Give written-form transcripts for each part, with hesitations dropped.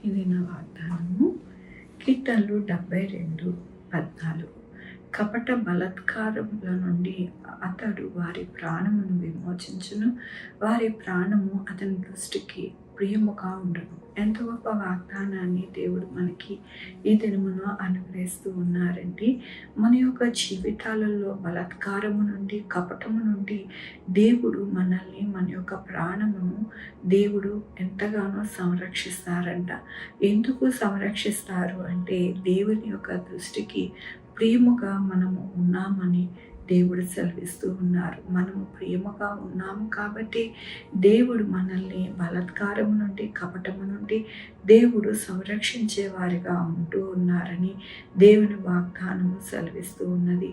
ఇది నా వాగ్దానము. కీర్తనలు 72:14. కపట బలాత్కారముల నుండి అతడు వారి ప్రాణమును విమోచించును, వారి ప్రాణము అతని దృష్టికి ప్రియముగా ఉండును. ఎంత గొప్ప వాగ్దానాన్ని దేవుడు మనకి ఈ దినమున అనుగ్రహిస్తూ ఉన్నారండి. మన యొక్క జీవితాలలో బలాత్కారము నుండి, కపటము నుండి దేవుడు మనల్ని, మన యొక్క ప్రాణమును దేవుడు ఎంతగానో సంరక్షిస్తారంట. ఎందుకు సంరక్షిస్తారు అంటే దేవుని యొక్క దృష్టికి ప్రియముగా మనము ఉన్నామని దేవుడు సెలవిస్తూ ఉన్నారు. మనము ప్రియముగా ఉన్నాము కాబట్టి దేవుడు మనల్ని బలాత్కారము నుండి, కపటము నుండి దేవుడు సంరక్షించే వారిగా ఉంటూ ఉన్నారని దేవుని వాగ్దానము సెలవిస్తూ ఉన్నది.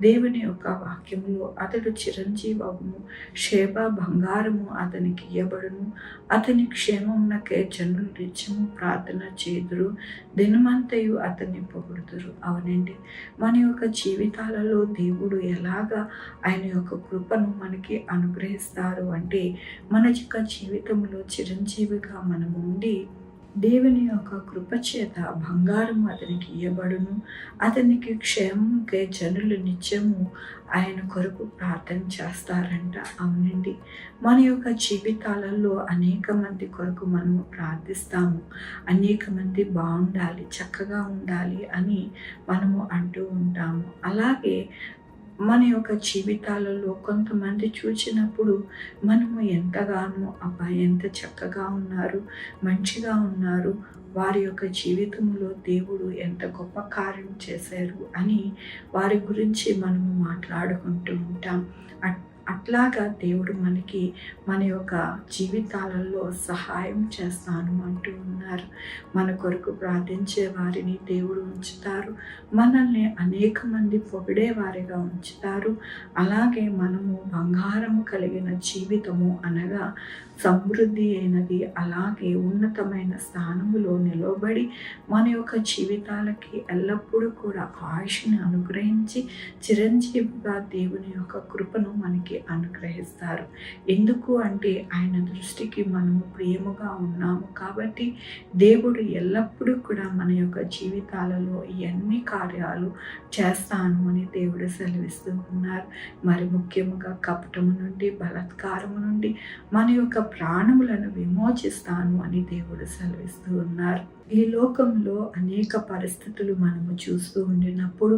దేవుని యొక్క వాక్యములో అతడు చిరంజీవము, శేబ బంగారము అతనికి ఇయ్యబడును, అతని క్షేమమునకే జనులు నిత్యము ప్రార్థన చేదురు, దినమంతయు అతన్ని పొగుడుదురు. అవునండి, మన యొక్క జీవితాలలో దేవుడు ఎలాగా ఆయన యొక్క కృపను మనకి అనుగ్రహిస్తారు అంటే, మన యొక్క జీవితంలో చిరంజీవిగా మనం ఉండి దేవుని యొక్క కృపచేత బంగారము అతనికి ఇయ్యబడును, అతనికి క్షేమంకే జనులు నిత్యము ఆయన కొరకు ప్రార్థన చేస్తారంట. అవునండి, మన యొక్క జీవితాలలో అనేక మంది కొరకు మనము ప్రార్థిస్తాము. అనేక మంది బాగుండాలి, చక్కగా ఉండాలి అని మనము అంటూ ఉంటాము. అలాగే మన యొక్క జీవితాలలో కొంతమంది చూసినప్పుడు మనము ఎంతగానో అబ్బా ఎంత చక్కగా ఉన్నారు, మంచిగా ఉన్నారు, వారి యొక్క జీవితంలో దేవుడు ఎంత గొప్ప కార్యం చేశారు అని వారి గురించి మనము మాట్లాడుకుంటూ ఉంటాం. అట్లాగా దేవుడు మనకి మన యొక్క జీవితాలలో సహాయం చేస్తాను అంటూ ఉన్నారు. మన కొరకు ప్రార్థించే వారిని దేవుడు ఉంచుతారు, మనల్ని అనేక మంది పొగిడే వారిగా ఉంచుతారు. అలాగే మనము బంగారము కలిగిన జీవితము అనగా సమృద్ధి అయినది, అలాగే ఉన్నతమైన స్థానములో నిలబడి మన యొక్క జీవితాలకి ఎల్లప్పుడూ కూడా ఆయుష్ని అనుగ్రహించి చిరంజీవిగా దేవుని యొక్క కృపను మనకి అనుగ్రహిస్తారు. ఎందుకు అంటే ఆయన దృష్టికి మనము ప్రియముగా ఉన్నాము కాబట్టి దేవుడు ఎల్లప్పుడూ కూడా మన యొక్క జీవితాలలో ఇవన్నీ కార్యాలు చేస్తాను అని దేవుడు సెలవిస్తూ ఉన్నారు. మరి ముఖ్యముగా కపటము నుండి, బలాత్కారము నుండి మన యొక్క ప్రాణములను విమోచిస్తాను అని దేవుడు సెలవిస్తూ ఉన్నారు. ఈ లోకంలో అనేక పరిస్థితులు మనము చూస్తూ ఉండినప్పుడు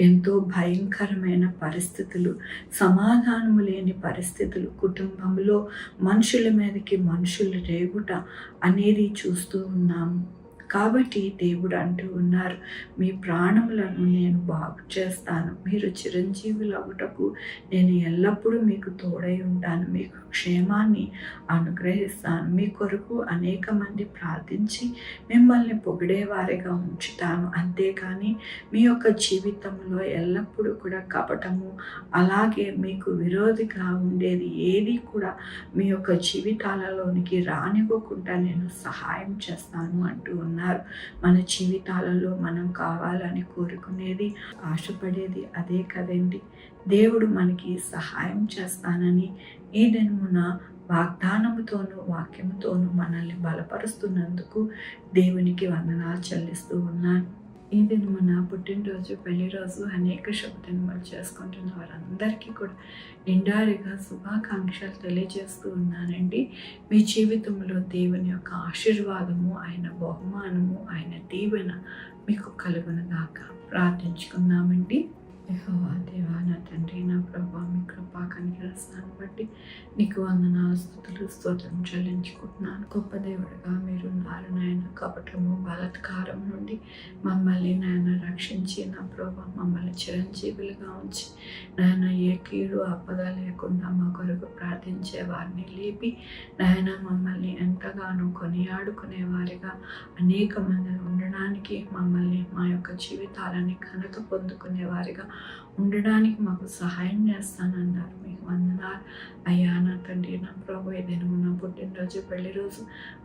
ఎంతో భయంకరమైన పరిస్థితులు, సమాధానము లేని పరిస్థితులు, కుటుంబంలో మనుషుల మీదకి మనుషులు రేగుట అనేది చూస్తూ ఉన్నాము. కాబట్టి దేవుడు అంటూ ఉన్నారు, మీ ప్రాణములను నేను బాగు చేస్తాను, మీరు చిరంజీవులు అగుటకు నేను ఎల్లప్పుడూ మీకు తోడై ఉంటాను, మీకు క్షేమాన్ని అనుగ్రహిస్తాను, మీ కొరకు అనేక మంది ప్రార్థించి మిమ్మల్ని పొగిడేవారిగా ఉంచుతాను. అంతేకాని మీ యొక్క జీవితంలో ఎల్లప్పుడూ కూడా కపటము, అలాగే మీకు విరోధిగా ఉండేది ఏది కూడా మీ యొక్క జీవితాలలోనికి రానివ్వకుండా నేను సహాయం చేస్తాను అంటూ ఉన్నారు. మన జీవితాలలో మనం కావాలని కోరుకునేది, ఆశపడేది అదే కదండి. దేవుడు మనకి సహాయం చేస్తానని ఈ దినమున వాగ్దానముతోనూ వాక్యముతోనూ మనల్ని బలపరుస్తున్నందుకు దేవునికి వందనాలు చెల్లిస్తూ ఉన్నాను. ఈ దినమున పుట్టినరోజు, పెళ్లిరోజు, అనేక శుభదినములు చేసుకుంటున్న వారందరికీ కూడా నిండారిగా శుభాకాంక్షలు తెలియజేస్తూ ఉన్నానండి. మీ జీవితంలో దేవుని యొక్క ఆశీర్వాదము, ఆయన బహుమానము, ఆయన దీవెన మీకు కలుగునుగాక. ప్రార్థించుకుందామండి. యెహోవా దేవా, నా తండ్రి, నా ప్రభా, మీ కృపా కనికరిస్తాను బట్టి నీకు వందనాలు, స్తుతులు, స్తోత్రం చెల్లించుకుంటున్నాను. గొప్ప దేవుడిగా మీరు ఉన్నారు నాయన. కపటము, బలాత్కారం నుండి మమ్మల్ని నాయన రక్షించి, నా ప్రభా మమ్మల్ని చిరంజీవులుగా ఉంచి నాయన ఏ కీడు ఆపద లేకుండా మా కొరకు ప్రార్థించే వారిని లేపి నాయన మమ్మల్ని ఎంతగానో కొనియాడుకునే వారిగా అనేక మంది ఉండడానికి, మమ్మల్ని మా యొక్క జీవితాలని ఘనత పొందుకునే వారిగా ఉండడానికి మాకు సహాయం చేస్తానన్నారు. మీకు వందనాలు అయ్యా. నా తండ్రి, నా ప్రభు, ఈ దినము నా పుట్టినరోజు, పెళ్లి రోజు,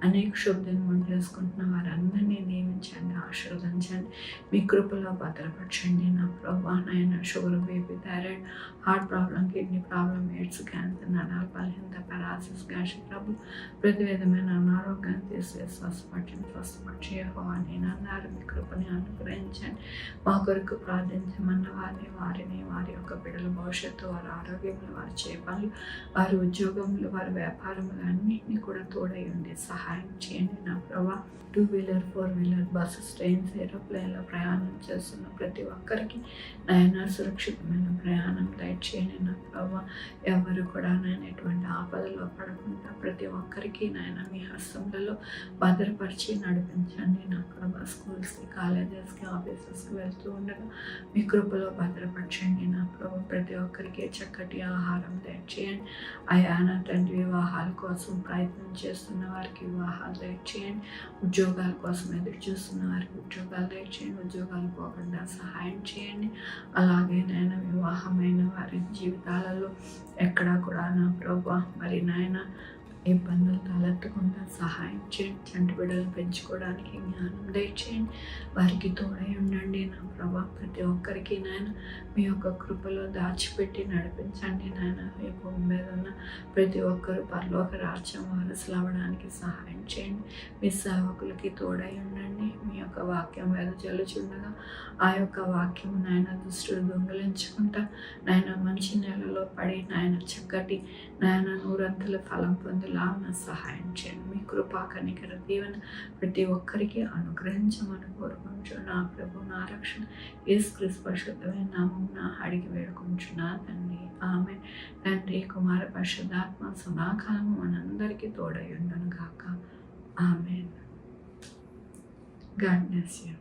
అనేక శుభదినములు చేసుకుంటున్న వారందరినీ నియమించండి, ఆశీర్వదించండి, మీ కృపలో భద్రపరచండి. నా ప్రభు, నాయన sugar, BP, thyroid, heart problem, kidney problem, AIDS, cancer, నరాల బలహీనత, పారాసిస్, గ్యాస్ట్రిక్ ట్రబుల్, ప్రతి విధమైన అనారోగ్యాన్ని తీసివేసి స్వస్థపరిచి యెహోవా నేను అన్నారు. మీ కృపని అనుగ్రహించండి. మా కొరకు ప్రార్థించమన్న వారిని వారి యొక్క బిడ్డల భవిష్యత్తు, వారి ఆరోగ్యంలో, వారి చేపలు, వారి ఉద్యోగములు, వారి వ్యాపారములు అన్నింటినీ కూడా తోడై ఉండి సహాయం చేయండి. నా ప్రభా, 2 వీలర్ 4 వీలర్ బస్సెస్, ట్రైన్స్, ఏరోప్లేన్లో ప్రయాణం చేస్తున్న ప్రతి ఒక్కరికి నాయన సురక్షితమైన ప్రయాణం దయచేయండి. నా ప్రభా, ఎవరు కూడా నాయన ఎటువంటి ఆపదలో పడకుండా ప్రతి ఒక్కరికి నాయన మీ హస్తములలో భద్రపరిచి నడిపించండి. నా ప్రభా, స్కూల్స్కి, కాలేజెస్కి, ఆఫీసెస్కి వెళ్తూ ఉండగా మీ కృపలో భద్రపరచండి. నా ప్రభా, ప్రతి ఒక్కరికి చక్కటి ఆహారం దయచేయండి. అయా నా తండ్రి, వివాహాల కోసం ప్రయత్నం చేస్తున్న వారికి వివాహాలు దయచేయండి. ఉద్యోగాల కోసం ఎదురు చూస్తున్న వారికి ఉద్యోగాలు దయచేయండి. ఉద్యోగాలు పోకుండా సహాయం చేయండి. అలాగే నాయన వివాహమైన వారి జీవితాలలో ఎక్కడా కూడా నా ప్రభా మరి నాయన ఇబ్బందులు తలెత్తకుండా సహాయం చేయండి. చంటి బిడ్డలు పెంచుకోవడానికి జ్ఞానం దయచేయండి. వారికి తోడై ఉండండి. నా ప్రభా, ప్రతి ఒక్కరికి నాయన మీ యొక్క కృపలో దాచిపెట్టి నడిపించండి. నాయన ఈ భూమి మీద ఉన్న ప్రతి ఒక్కరు పరలోక రాజ్యం వారసులు అవ్వడానికి సహాయం చేయండి. మీ సేవకులకి తోడై ఉండండి. మీ యొక్క వాక్యం వెదజల్లుచుండగా ఆ యొక్క వాక్యం నాయన దుష్టుడు దొంగిలించుకుంటా నాయన మంచి నెలలో పడి నాయన చక్కటి నాయన నూరంతుల ఫలం పొందేలాగా సహాయం చేయండి. మీ కృపా కనికర దీవెన ప్రతి ఒక్కరికి అనుగ్రహించమని కోరుకుంటూ నా ప్రభు, నా రక్షణ యేసుక్రీస్తు పరిశుద్ధమైన నామమున అడిగి వేడుకుంటున్నా తండ్రి. ఆమె తండ్రి, కుమార, పరిశుద్ధాత్మ సదాకాలము మనందరికీ తోడై ఉండును గాక. ఆమెన్. God bless you.